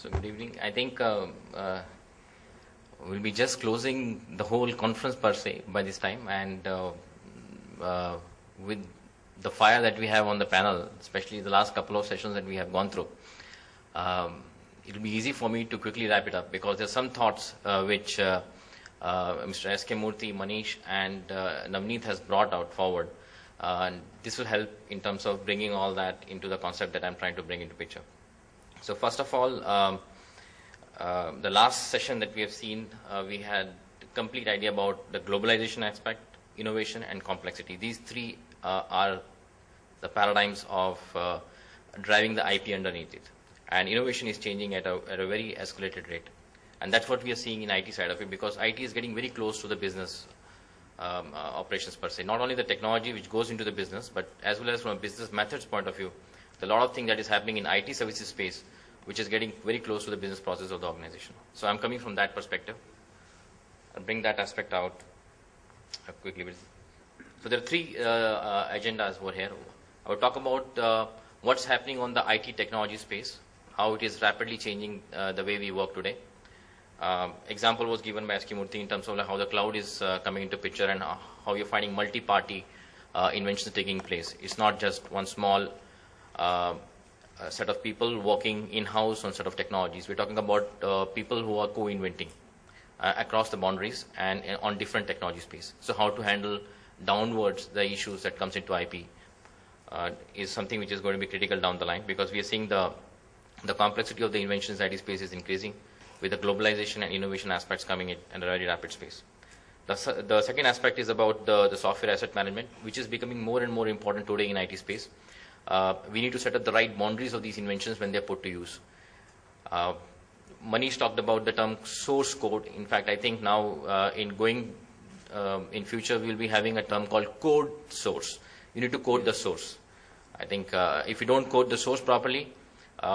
So good evening. I think we'll be just closing the whole conference per se by this time, and with the fire that we have on the panel, especially the last couple of sessions that we have gone through, it'll be easy for me to quickly wrap it up because there's some thoughts which Mr. S.K. Murthy, Manish, and Navneet has brought out forward. And this will help in terms of bringing all that into the concept that I'm trying to bring into picture. So first of all, the last session that we have seen, we had a complete idea about the globalization aspect, innovation, and complexity. These three are the paradigms of driving the IP underneath it. And innovation is changing at a very escalated rate. And that's what we are seeing in IT side of it, because IT is getting very close to the business operations per se. Not only the technology which goes into the business, but as well as from a business methods point of view, a lot of things that is happening in IT services space, which is getting very close to the business process of the organization. So I'm coming from that perspective. I'll bring that aspect out quickly. So there are three agendas over here. I will talk about what's happening on the IT technology space, how it is rapidly changing the way we work today. Example was given by S.K. Murthy in terms of how the cloud is coming into picture and how you're finding multi-party inventions taking place. It's not just one small set of people working in-house on set of technologies. We're talking about people who are co-inventing across the boundaries and on different technology space. So how to handle downwards the issues that comes into IP is something which is going to be critical down the line, because we are seeing the complexity of the inventions IT space is increasing, with the globalization and innovation aspects coming in at a very rapid space. The second aspect is about the software asset management, which is becoming more and more important today in IT space. We need to set up the right boundaries of these inventions when they're put to use. Manish talked about the term source code. In fact, I think now in future we'll be having a term called code source. You need to code the source. I think if you don't code the source properly,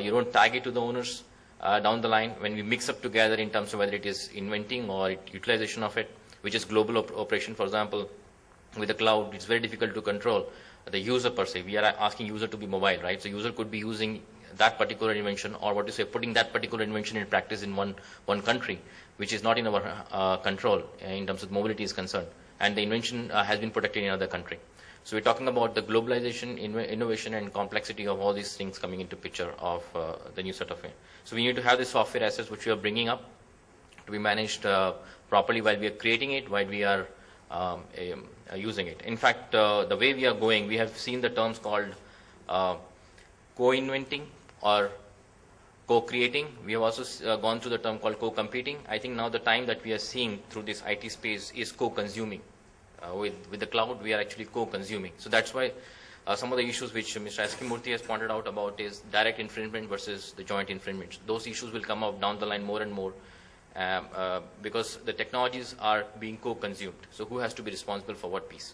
you don't tag it to the owners, down the line, when we mix up together in terms of whether it is inventing or utilization of it, which is global operation, for example, with the cloud, it's very difficult to control the user per se. We are asking user to be mobile, right? So user could be using that particular invention, or what to say, putting that particular invention in practice in one country, which is not in our control in terms of mobility is concerned. And the invention has been protected in another country. So we're talking about the globalization, innovation, and complexity of all these things coming into picture of the new set of it. So we need to have the software assets which we are bringing up to be managed properly while we are creating it, while we are using it. In fact, the way we are going, we have seen the terms called co-inventing or co-creating. We have also gone through the term called co-competing. I think now the time that we are seeing through this IT space is co-consuming. With the cloud, we are actually co-consuming. So that's why some of the issues which Mr. S.K. Murthy has pointed out about is direct infringement versus the joint infringement. Those issues will come up down the line more and more because the technologies are being co-consumed. So who has to be responsible for what piece?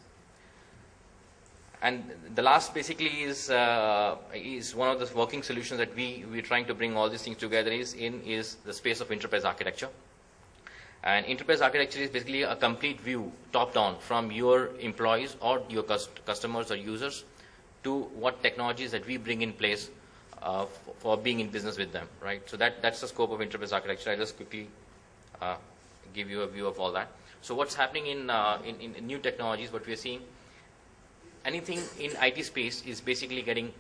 And the last basically is one of the working solutions that we're trying to bring all these things together is the space of enterprise architecture. And enterprise architecture is basically a complete view, top-down, from your employees or your customers or users to what technologies that we bring in place for being in business with them, right? So that's the scope of enterprise architecture. I'll just quickly give you a view of all that. So what's happening in new technologies, what we are seeing, anything in IT space is basically getting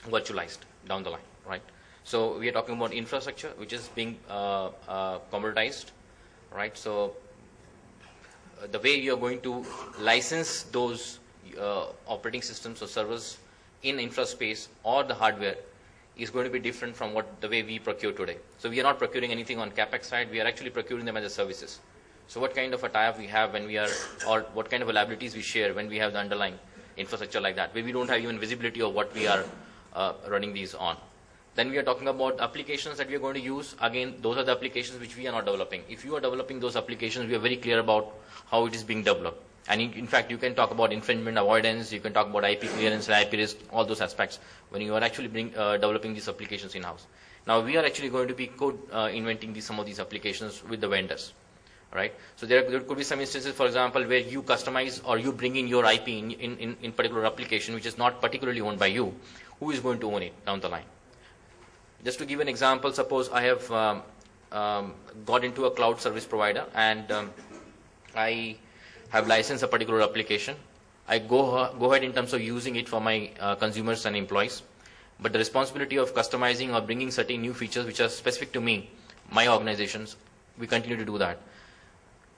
virtualized down the line, right? So we are talking about infrastructure, which is being commoditized. Right, so the way you are going to license those operating systems or servers in infra space or the hardware is going to be different from the way we procure today. So we are not procuring anything on CapEx side, we are actually procuring them as a services. So what kind of a tie-up we have when we are, or what kind of liabilities we share when we have the underlying infrastructure like that, where we don't have even visibility of what we are running these on. Then we are talking about applications that we are going to use. Again, those are the applications which we are not developing. If you are developing those applications, we are very clear about how it is being developed. And in fact, you can talk about infringement avoidance, you can talk about IP clearance, IP risk, all those aspects when you are actually developing these applications in-house. Now, we are actually going to be inventing some of these applications with the vendors. Right? So there could be some instances, for example, where you customize or you bring in your IP in particular application, which is not particularly owned by you. Who is going to own it down the line? Just to give an example, suppose I have got into a cloud service provider and I have licensed a particular application. I go ahead in terms of using it for my consumers and employees. But the responsibility of customizing or bringing certain new features which are specific to me, my organizations, we continue to do that.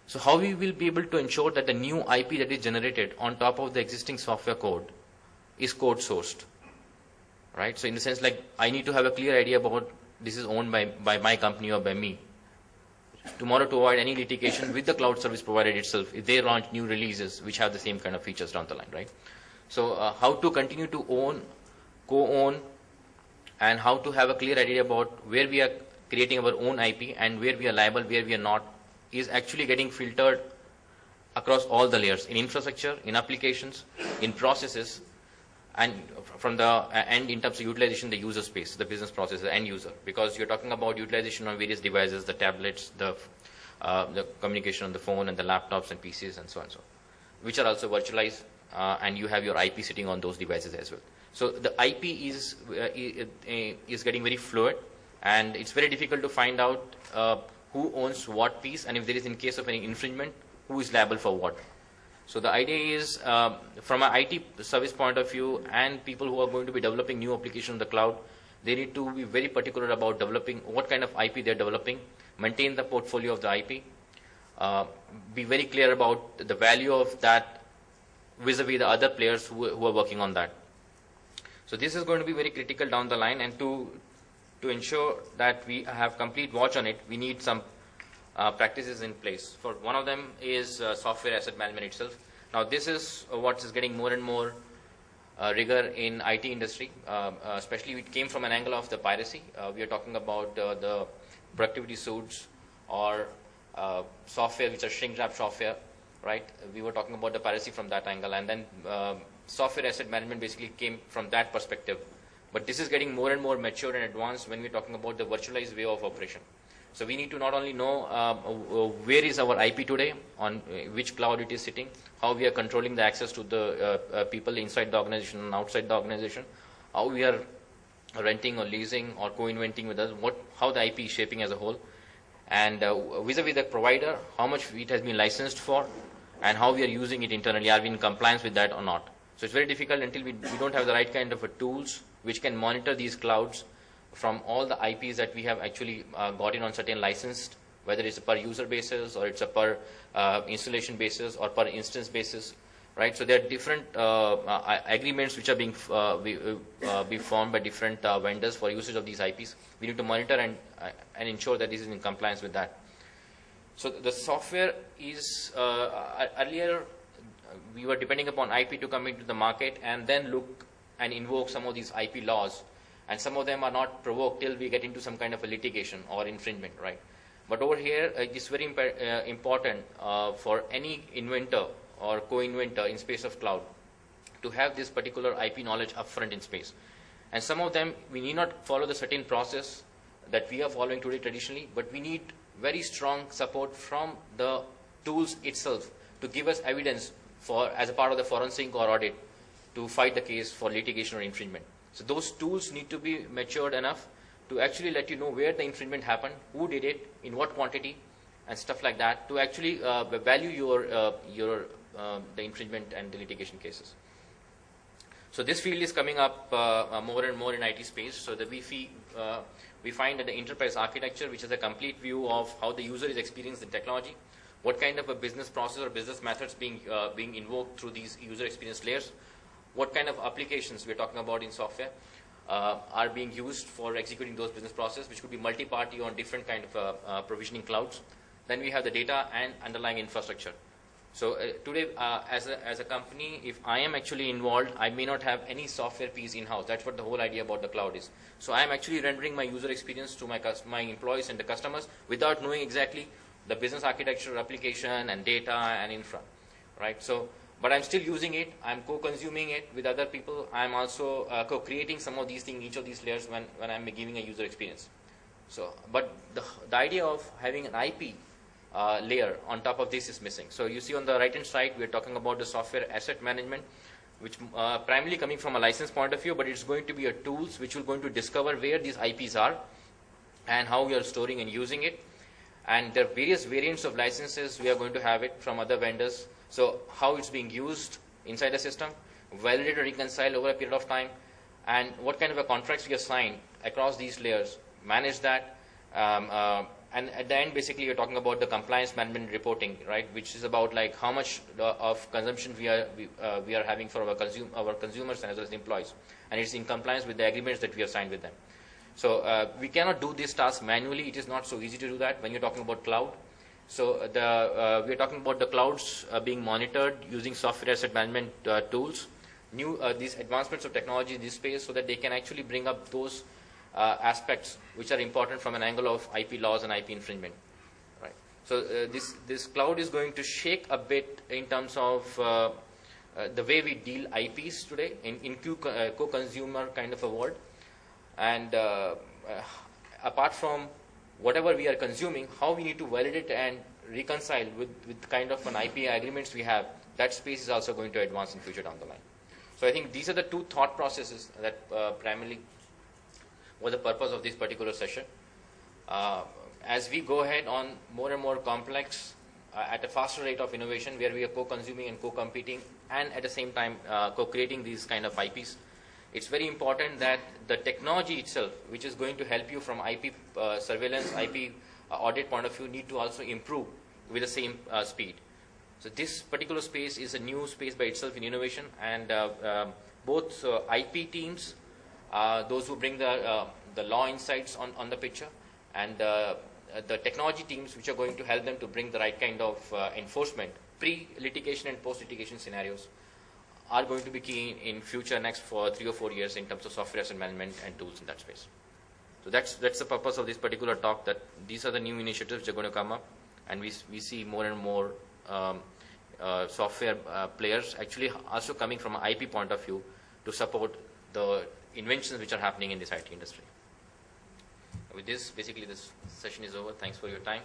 So how we will be able to ensure that the new IP that is generated on top of the existing software code is code sourced, right? So in the sense, like, I need to have a clear idea about this is owned by my company or by me. Tomorrow, to avoid any litigation with the cloud service provider itself, if they launch new releases which have the same kind of features down the line, right? So how to continue to own, co-own, and how to have a clear idea about where we are creating our own IP and where we are liable, where we are not, is actually getting filtered across all the layers, in infrastructure, in applications, in processes, and from the end in terms of utilization, the user space, the business process, the end user, because you're talking about utilization on various devices, the tablets, the communication on the phone and the laptops and PCs and so on, which are also virtualized, and you have your IP sitting on those devices as well. So the IP is getting very fluid, and it's very difficult to find out who owns what piece, and if there is, in case of any infringement, who is liable for what. So the idea is, from an IT service point of view, and people who are going to be developing new applications on the cloud, they need to be very particular about developing what kind of IP they're developing, maintain the portfolio of the IP, be very clear about the value of that vis-a-vis the other players who are working on that. So this is going to be very critical down the line, and to ensure that we have complete watch on it, we need some practices in place. For one of them is software asset management itself. Now this is what is getting more and more rigor in IT industry, especially it came from an angle of the piracy. We are talking about the productivity suits or software which are shrink wrap software, right? We were talking about the piracy from that angle, and then software asset management basically came from that perspective. But this is getting more and more mature and advanced when we're talking about the virtualized way of operation. So we need to not only know where is our IP today, on which cloud it is sitting, how we are controlling the access to the people inside the organization and outside the organization, how we are renting or leasing or co-inventing with us, how the IP is shaping as a whole, and vis-a-vis the provider, how much it has been licensed for, and how we are using it internally. Are we in compliance with that or not? So it's very difficult until we don't have the right kind of tools which can monitor these clouds from all the IPs that we have actually got in on certain licensed, whether it's a per user basis or it's a per installation basis or per instance basis, right? So there are different agreements which are being formed by different vendors for usage of these IPs. We need to monitor and ensure that this is in compliance with that. So the software is, earlier we were depending upon IP to come into the market and then look and invoke some of these IP laws. And some of them are not provoked till we get into some kind of a litigation or infringement, right? But over here, it's very important for any inventor or co-inventor in space of cloud to have this particular IP knowledge upfront in space. And some of them, we need not follow the certain process that we are following today traditionally, but we need very strong support from the tools itself to give us evidence for, as a part of the forensic or audit, to fight the case for litigation or infringement. So those tools need to be matured enough to actually let you know where the infringement happened, who did it, in what quantity, and stuff like that, to actually value the infringement and the litigation cases. So this field is coming up more and more in IT space. So that we find that the enterprise architecture, which is a complete view of how the user is experiencing the technology, what kind of a business process or business methods being invoked through these user experience layers, what kind of applications we're talking about in software are being used for executing those business processes, which could be multi-party on different kind of provisioning clouds. Then we have the data and underlying infrastructure. So today, as a company, if I am actually involved, I may not have any software piece in-house. That's what the whole idea about the cloud is. So I am actually rendering my user experience to my employees and the customers without knowing exactly the business architecture, application, and data and infra, right? So, but I'm still using it. I'm co-consuming it with other people. I'm also co-creating some of these things, each of these layers when I'm giving a user experience. So, but the idea of having an IP layer on top of this is missing. So you see on the right hand side, we're talking about the software asset management. which primarily coming from a license point of view, but it's going to be a tools which will going to discover where these IPs are and how we are storing and using it. And there are various variants of licenses. We are going to have it from other vendors. So how it's being used inside the system, validate or reconcile over a period of time, and what kind of a contracts we have signed across these layers, manage that. And at the end, basically, you're talking about the compliance management reporting, right, which is about like how much of consumption we are having for our consumers and as well as the employees, and it's in compliance with the agreements that we have signed with them. So we cannot do this task manually. It is not so easy to do that when you're talking about cloud. So we are talking about the clouds being monitored using software asset management tools, these advancements of technology in this space, so that they can actually bring up those aspects which are important from an angle of IP laws and IP infringement. Right. So this cloud is going to shake a bit in terms of the way we deal IPs today in co-consumer kind of a world. And apart from whatever we are consuming, how we need to validate and reconcile with kind of an IP agreements we have, that space is also going to advance in future down the line. So I think these are the two thought processes that primarily were the purpose of this particular session. As we go ahead on more and more complex, at a faster rate of innovation, where we are co-consuming and co-competing, and at the same time co-creating these kind of IPs, it's very important that the technology itself, which is going to help you from IP surveillance, IP audit point of view, need to also improve with the same speed. So this particular space is a new space by itself in innovation, and both IP teams, those who bring the law insights on the picture, and the technology teams which are going to help them to bring the right kind of enforcement, pre-litigation and post-litigation scenarios, are going to be key in future next for 3 or 4 years in terms of software asset management and tools in that space. So that's the purpose of this particular talk, that these are the new initiatives which are going to come up, and we see more and more software players actually also coming from an IP point of view to support the inventions which are happening in this IT industry. With this, basically this session is over. Thanks for your time.